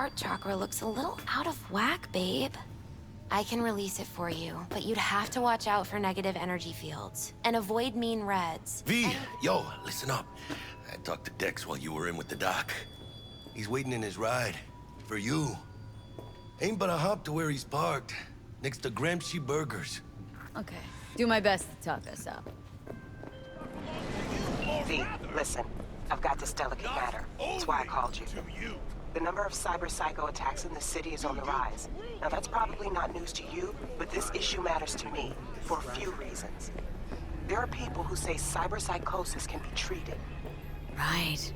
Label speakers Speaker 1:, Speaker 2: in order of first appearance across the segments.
Speaker 1: heart chakra looks a little out of whack, babe. I can release it for you, but you'd have to watch out for negative energy fields and avoid mean reds.
Speaker 2: V, yo, listen up. I talked to Dex while you were in with the doc. He's waiting in his ride. For you. Ain't but a hop to where he's parked. Next to Gramsci Burgers.
Speaker 3: Okay. Do my best to talk us up.
Speaker 4: V, listen. I've got this delicate matter. That's why I called you. The number of cyber psycho attacks in the city is on the rise. Now that's probably not news to you, but this issue matters to me for a few reasons. There are people who say cyber psychosis can be treated.
Speaker 3: Right.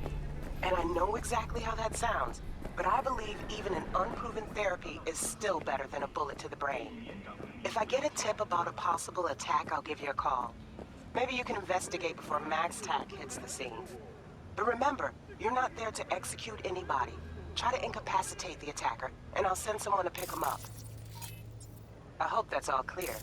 Speaker 4: And I know exactly how that sounds, but I believe even an unproven therapy is still better than a bullet to the brain. If I get a tip about a possible attack, I'll give you a call. Maybe you can investigate before MaxTac hits the scene. But remember, you're not there to execute anybody. Try to incapacitate the attacker, and I'll send someone to pick him up. I hope that's all clear.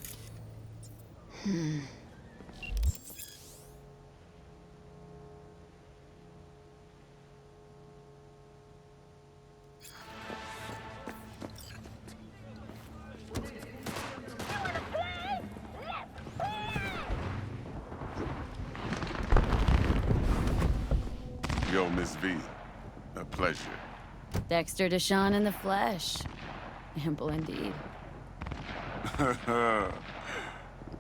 Speaker 5: Yo, Miss V. A pleasure.
Speaker 3: Dexter Deshawn in the flesh. Ample indeed.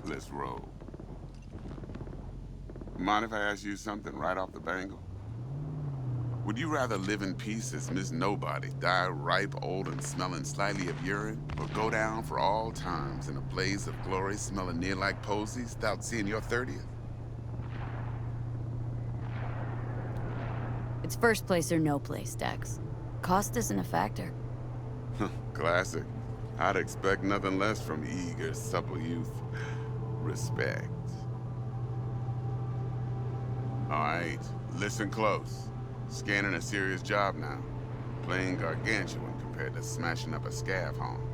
Speaker 5: Let's roll. Mind if I ask you something right off the bangle? Would you rather live in peace as Miss Nobody, die ripe, old, and smelling slightly of urine, or go down for all times in a blaze of glory smelling near like posies without seeing your 30th?
Speaker 3: It's first place or no place, Dex. Cost isn't a factor.
Speaker 5: Classic. I'd expect nothing less from eager, supple youth. Respect. All right, listen close. Scanning a serious job now. Playing gargantuan compared to smashing up a scav home.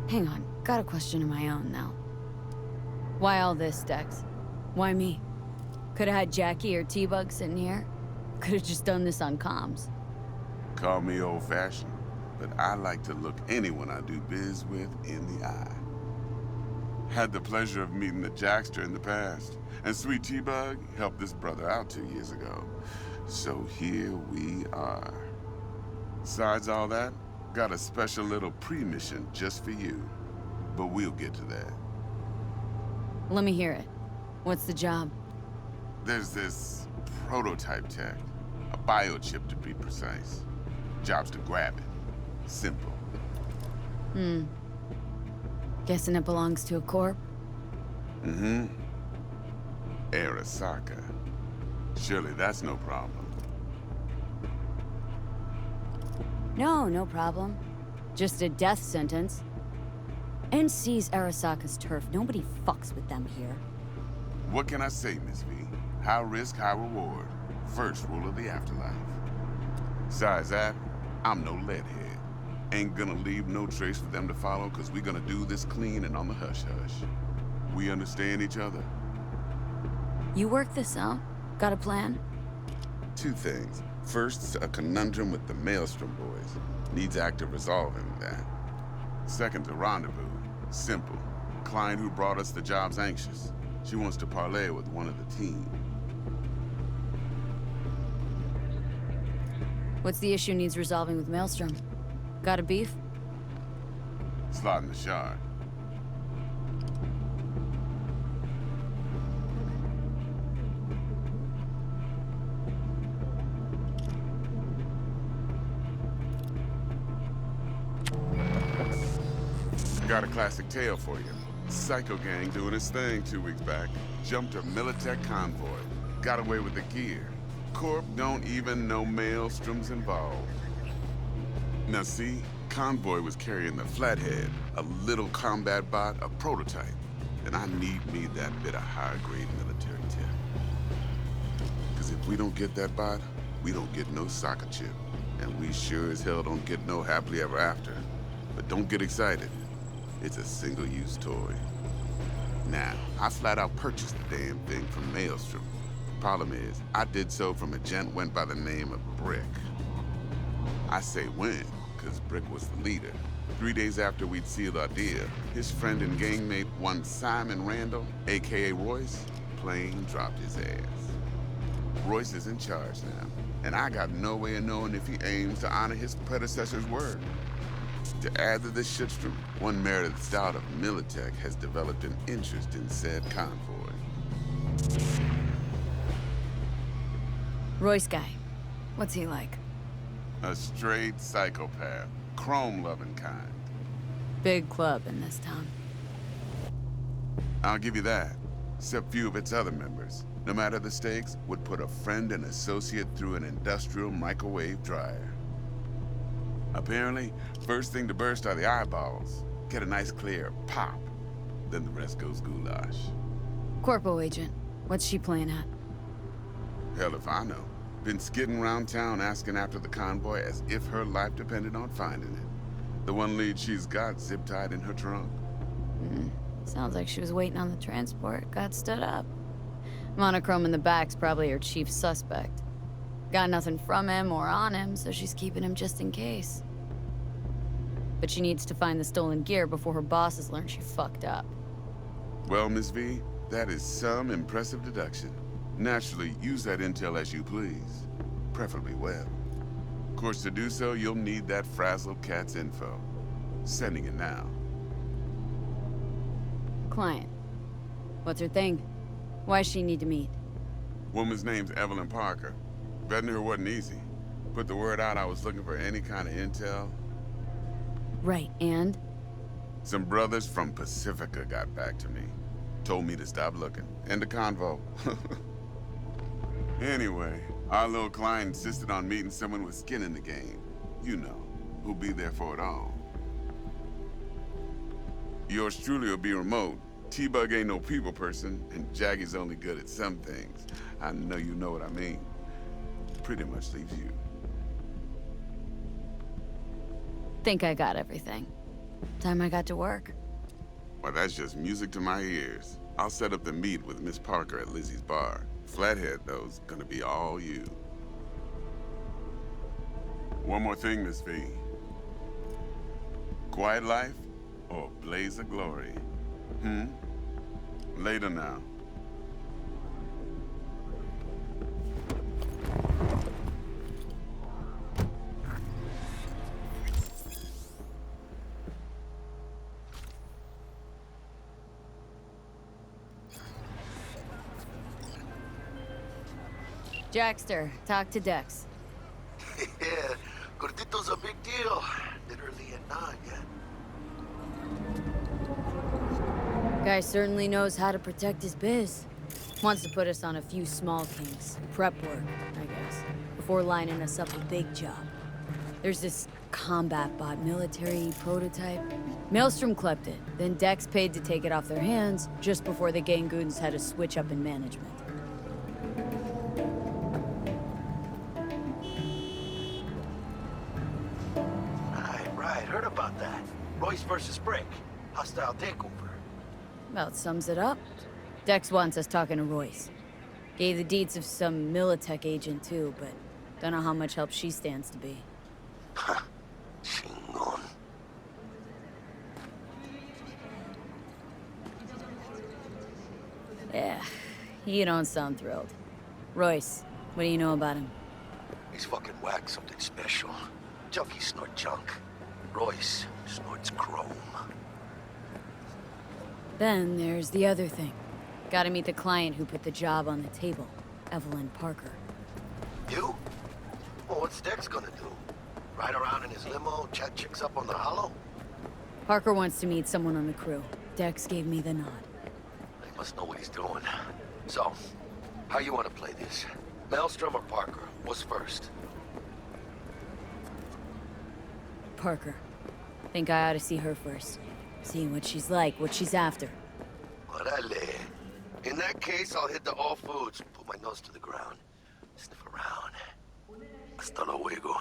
Speaker 3: Hang on, got a question of my own now. Why all this, Dex? Why me? Could've had Jackie or T-Bug sitting here. Could've just done this on comms.
Speaker 5: Call me old-fashioned, but I like to look anyone I do biz with in the eye. Had the pleasure of meeting the Jackster in the past, and Sweet T-Bug helped this brother out 2 years ago. So here we are. Besides all that, got a special little pre-mission just for you. But we'll get to that.
Speaker 3: Let me hear it. What's the job?
Speaker 5: There's this prototype tech, a biochip to be precise. Job's to grab it. Simple.
Speaker 3: Guessing it belongs to a corp?
Speaker 5: Mm-hmm. Arasaka. Surely that's no problem.
Speaker 3: No problem. Just a death sentence. NC's Arasaka's turf. Nobody fucks with them here.
Speaker 5: What can I say, Miss V? High risk, high reward. First rule of the afterlife. Besides that, I'm no leadhead. Ain't gonna leave no trace for them to follow, cause we gonna do this clean and on the hush-hush. We understand each other?
Speaker 3: You work this out? Got a plan?
Speaker 5: Two things. First, a conundrum with the Maelstrom boys. Needs active resolving that. Second, a rendezvous. Simple. Client who brought us the job's anxious. She wants to parlay with one of the team.
Speaker 3: What's the issue needs resolving with Maelstrom? Got a beef?
Speaker 5: Slot in the shard. Got a classic tale for you. Psycho gang doing his thing 2 weeks back. Jumped a Militech convoy. Got away with the gear. Corp don't even know Maelstrom's involved. Now see, convoy was carrying the Flathead, a little combat bot, a prototype. And I need me that bit of high-grade military tech. Cause if we don't get that bot, we don't get no soccer chip. And we sure as hell don't get no happily ever after. But don't get excited. It's a single-use toy. Now, I flat out purchased the damn thing from Maelstrom. Problem is, I did so from a gent went by the name of Brick. I say when, because Brick was the leader. 3 days after we'd sealed our deal, his friend and gangmate, one Simon Randall, aka Royce, plain dropped his ass. Royce is in charge now, and I got no way of knowing if he aims to honor his predecessor's word. To add to this shitstorm, one merited stout of Militech has developed an interest in said convoy.
Speaker 3: Royce guy. What's he like?
Speaker 5: A straight psychopath, chrome-loving kind.
Speaker 3: Big club in this town.
Speaker 5: I'll give you that, except few of its other members, no matter the stakes, would put a friend and associate through an industrial microwave dryer. Apparently, first thing to burst are the eyeballs. Get a nice clear pop. Then the rest goes goulash.
Speaker 3: Corpo agent. What's she playing at?
Speaker 5: Hell if I know. Been skidding around town asking after the convoy as if her life depended on finding it. The one lead she's got zip-tied in her trunk.
Speaker 3: Sounds like she was waiting on the transport, got stood up. Monochrome in the back's probably her chief suspect. Got nothing from him or on him, so she's keeping him just in case. But she needs to find the stolen gear before her bosses learn she fucked up.
Speaker 5: Well, Miss V, that is some impressive deduction. Naturally, use that intel as you please. Preferably well. Of course, to do so, you'll need that frazzled cat's info. Sending it now.
Speaker 3: Client. What's her thing? Why's she need to meet?
Speaker 5: Woman's name's Evelyn Parker. Vetting her wasn't easy. Put the word out I was looking for any kind of intel.
Speaker 3: Right, and?
Speaker 5: Some brothers from Pacifica got back to me. Told me to stop looking. End of convo. Anyway, our little client insisted on meeting someone with skin in the game. You know, who'll be there for it all. Yours truly will be remote. T-Bug ain't no people person, and Jaggy's only good at some things. I know you know what I mean. Pretty much leaves you.
Speaker 3: Think I got everything. Time I got to work.
Speaker 5: Well, that's just music to my ears. I'll set up the meet with Miss Parker at Lizzie's bar. Flathead, though's gonna be all you. One more thing, Miss V. Quiet life or blaze of glory? Later now.
Speaker 3: Jackster, talk to Dex.
Speaker 2: Yeah, Gordito's a big deal. Literally and not yet.
Speaker 3: Guy certainly knows how to protect his biz. Wants to put us on a few small kinks. Prep work, I guess. Before lining us up a big job. There's this combat bot military prototype. Maelstrom clept it. Then Dex paid to take it off their hands just before the Gangoons had a switch up in management.
Speaker 2: Right, heard about that. Royce versus Brick. Hostile takeover.
Speaker 3: About sums it up. Dex wants us talking to Royce. Gave the deeds of some Militech agent too, but don't know how much help she stands to be.
Speaker 2: Ha. Chingon.
Speaker 3: Yeah, you don't sound thrilled. Royce, what do you know about him?
Speaker 2: He's fucking whack, something special. Junkies snort junk. Royce snorts chrome.
Speaker 3: Then there's the other thing. Gotta meet the client who put the job on the table, Evelyn Parker.
Speaker 2: You? Well, what's Dex gonna do? Ride around in his limo, chat chicks up on the hollow?
Speaker 3: Parker wants to meet someone on the crew. Dex gave me the nod.
Speaker 2: He must know what he's doing. So, how you want to play this? Maelstrom or Parker? What's first?
Speaker 3: Parker. Think I ought to see her first. See what she's like, what she's after.
Speaker 2: Orale. In that case, I'll hit the all foods, put my nose to the ground, sniff around. Hasta luego.